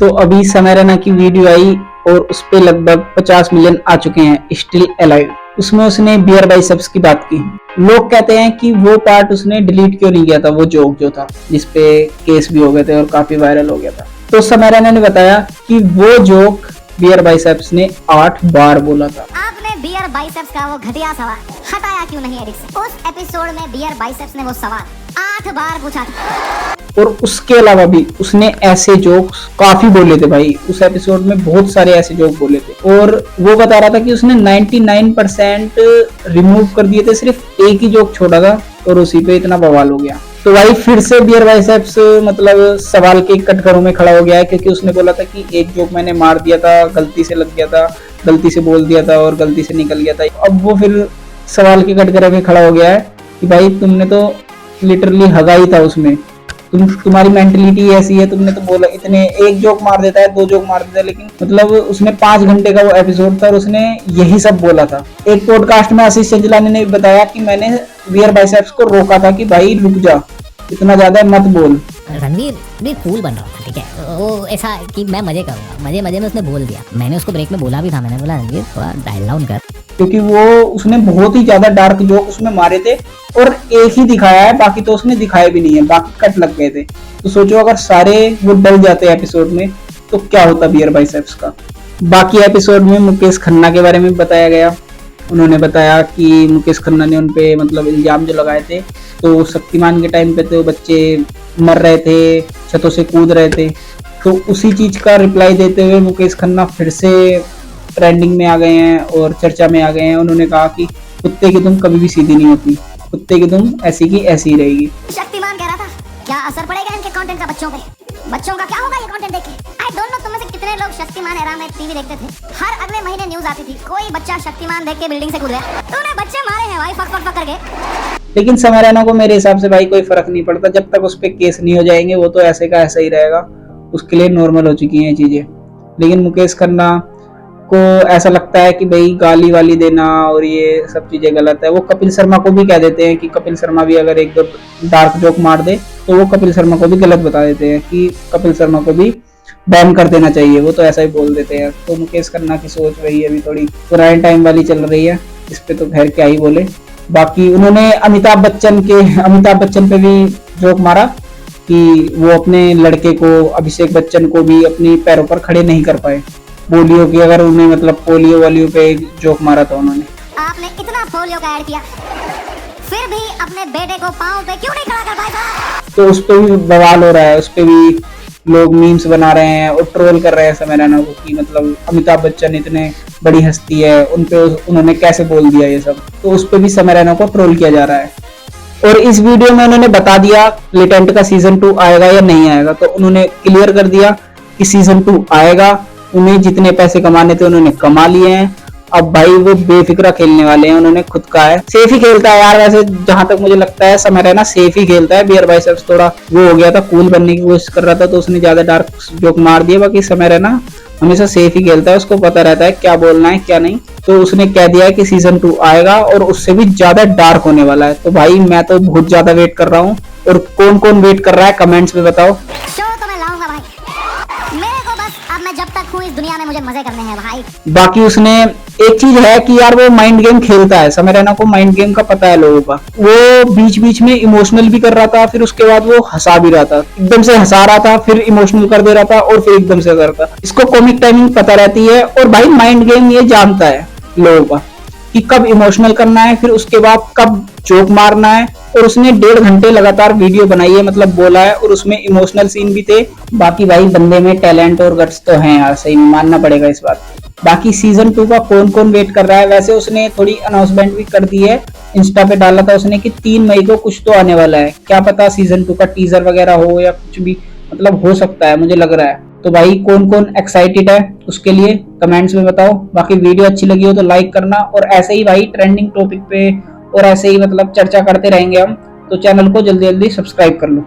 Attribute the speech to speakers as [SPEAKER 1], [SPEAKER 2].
[SPEAKER 1] तो अभी समय रैना की वीडियो आई और उस पे लगभग 50 मिलियन आ चुके हैं स्टिल अलाइव। उसमें उसने बियर बाइसेप्स की बात की। लोग कहते हैं कि वो पार्ट उसने डिलीट क्यों नहीं किया था, वो जोक जो था जिसपे केस भी हो गए थे और काफी वायरल हो गया था। तो समय रैना ने बताया कि वो जोक बियर बाइसेप्स ने 8 बार बोला था।
[SPEAKER 2] आपने बियर बाइसेप्स का वो घटिया सवाल हटाया क्यों नहीं एरिक से? उस एपिसोड में बियर बाइसेप्स ने वो सवाल 8 बार पूछा था।
[SPEAKER 1] और उसके अलावा भी उसने ऐसे जोक्स काफी बोले थे भाई, उस एपिसोड में बहुत सारे ऐसे जोक बोले थे। और वो बता रहा था कि उसने 99% रिमूव कर दिए थे, सिर्फ एक ही जोक छोड़ा था और उसी पे इतना बवाल हो गया। तो भाई फिर से बियर बाइसेप्स मतलब सवाल के कटघरों में खड़ा हो गया है, क्योंकि उसने बोला था कि एक जोक मैंने मार दिया था, गलती से लग गया था, गलती से बोल दिया था और गलती से निकल गया था। अब वो फिर सवाल के कटघरे में खड़ा हो गया है कि भाई तुमने तो लिटरली हगा ही था उसमें, तुम्हारी मेंटलिटी ऐसी है, तुमने तो बोला इतने एक जोक मार देता है, 2 जोक मार देता है, लेकिन मतलब उसने 5 घंटे का वो एपिसोड था और उसने यही सब बोला था। एक पॉडकास्ट में आशीष चंचलानी ने बताया कि मैंने बियर बाइसेप्स को रोका था कि भाई रुक जा, इतना ज्यादा मत बोल।
[SPEAKER 3] रणवीर भी कूल बन रहा था, ठीक है, वो ऐसा कि मैं मजे करूंगा, मजे में उसने बोल दिया। मैंने उसको ब्रेक में बोला भी था, मैंने बोला रणवीर थोड़ा डायल डाउन कर,
[SPEAKER 1] क्योंकि वो उसने बहुत ही ज्यादा डार्क जोक उसमें मारे थे और एक ही दिखाया है, बाकी तो उसने दिखाए भी नहीं है, बाकी कट लग गए थे। तो सोचो अगर सारे वो डल जाते एपिसोड में तो क्या होता बियर बाइसेप्स का। बाकी एपिसोड में मुकेश खन्ना के बारे में बताया गया। उन्होंने बताया कि मुकेश खन्ना ने उनपे मतलब इल्जाम जो लगाए थे, तो शक्तिमान के टाइम पे तो बच्चे मर रहे थे, छतों से कूद रहे थे, तो उसी चीज का रिप्लाई देते हुए मुकेश खन्ना फिर से ट्रेंडिंग में आ गए हैं और चर्चा में आ गए हैं। उन्होंने कहा कि कुत्ते की दुम कभी भी सीधी नहीं होती, कुत्ते की दुम ऐसी की ऐसी ही रहेगी।
[SPEAKER 2] शक्तिमान कह रहा था क्या असर पड़ेगा इनके कंटेंट का बच्चों पे? बच्चों का क्या होगा ये कंटेंट देख के? आई डोंट नो तुम में से कितने लोग शक्तिमान एरा में टीवी देखते थे। हर अगले महीने न्यूज आती थी कोई बच्चा शक्तिमान देख के बिल्डिंग से कूद गया। तूने बच्चे मारे हैं भाई फक फक फक करके।
[SPEAKER 1] लेकिन समय रैना को मेरे हिसाब से भाई कोई फर्क नहीं पड़ता, जब तक उस पर केस नहीं हो जाएंगे वो तो ऐसे का ऐसा ही रहेगा, उसके लिए नॉर्मल हो चुकी हैं चीजें। लेकिन मुकेश खन्ना को ऐसा लगता है कि भाई गाली वाली देना और ये सब चीजें गलत है। वो कपिल शर्मा को भी कह देते हैं कि कपिल शर्मा भी अगर एक दो डार्क जोक मार दे तो वो कपिल शर्मा को भी गलत बता देते हैं कि कपिल शर्मा को भी बैन कर देना चाहिए, वो तो ऐसा ही बोल देते हैं। तो मुकेश खन्ना की सोच वही अभी थोड़ी पुराने टाइम वाली चल रही है, इस पे तो खैर क्या ही बोले। बाकी उन्होंने अमिताभ बच्चन पे भी जोक मारा कि वो अपने लड़के को अभिषेक बच्चन को भी अपनी पैरों पर खड़े नहीं कर पाए, पोलियो की अगर उन्हें मतलब पोलियो वालियों पे जोक मारा था उन्होंने।
[SPEAKER 2] आपने इतना पोलियो का ऐड किया फिर भी अपने बेटे को पांव पे क्यों नहीं खड़ा कर पाया?
[SPEAKER 1] तो उस पे भी बवाल हो रहा है, उस पे भी लोग मीम्स बना रहे हैं और ट्रोल कर रहे हैं समय रैना को कि मतलब अमिताभ बच्चन इतने बड़ी हस्ती है, उनपे उन्होंने कैसे बोल दिया ये सब। तो उस पे भी समय रैना को ट्रोल किया जा रहा है। और इस वीडियो में उन्होंने बता दिया लेटेंट का सीजन 2 आएगा या नहीं आएगा। तो उन्होंने क्लियर कर दिया कि सीजन 2 आएगा, उन्हें जितने पैसे कमाने थे उन्होंने कमा लिए हैं, अब भाई वो बेफिक्रा खेलने वाले हैं। उन्होंने खुद कहा है सेफ ही खेलता है यार, वैसे जहां तक मुझे लगता है समय रैना सेफ ही खेलता है। बियर बाइसेप्स थोड़ा वो हो गया था, कूल बनने की कोशिश कर रहा था तो उसने ज्यादा डार्क जोक मार दिया। बाकी समय रैना हमेशा सेफ ही खेलता है, उसको पता रहता है क्या बोलना है क्या नहीं। तो उसने कह दिया है कि सीजन 2 आएगा और उससे भी ज्यादा डार्क होने वाला है। तो भाई मैं तो बहुत ज्यादा वेट कर रहा हूँ, और कौन कौन वेट कर रहा है कमेंट्स में बताओ।
[SPEAKER 2] शो तो मैं लाऊंगा भाई, मेरे को बस अब मैं जब तक हूँ इस दुनिया में मुझे मजे करने हैं भाई।
[SPEAKER 1] बाकी उसने एक चीज है कि यार वो माइंड गेम खेलता है, समय रैना को माइंड गेम का पता है लोगों का। वो बीच बीच में इमोशनल भी कर रहा था, फिर उसके बाद वो हंसा भी रहा था, एकदम से हंसा रहा था फिर इमोशनल कर दे रहा था और फिर एकदम से कर रहा था। इसको कॉमिक टाइमिंग पता रहती है और भाई माइंड गेम ये जानता है लोगों का कि कब इमोशनल करना है, फिर उसके बाद कब जोक मारना है। और उसने 1.5 घंटे लगातार वीडियो बनाई है, मतलब बोला है, और उसमें इमोशनल सीन भी थे। बाकी भाई बंदे में टैलेंट और गट्स तो हैं यार, सही में मानना पड़ेगा इस बात। बाकी सीजन 2 का कौन कौन वेट कर रहा है, वैसे उसने थोड़ी अनाउंसमेंट भी कर दी है, इंस्टा पे डाला था उसने कि 3 मई को कुछ तो आने वाला है। क्या पता सीजन 2 का टीजर वगैरह हो या कुछ भी, मतलब हो सकता है, मुझे लग रहा है। तो भाई कौन कौन एक्साइटेड है उसके लिए कमेंट्स में बताओ। बाकी वीडियो अच्छी लगी हो तो लाइक करना, और ऐसे ही भाई ट्रेंडिंग टॉपिक पे और ऐसे ही मतलब चर्चा करते रहेंगे हम, तो चैनल को जल्दी जल्दी सब्सक्राइब कर लो।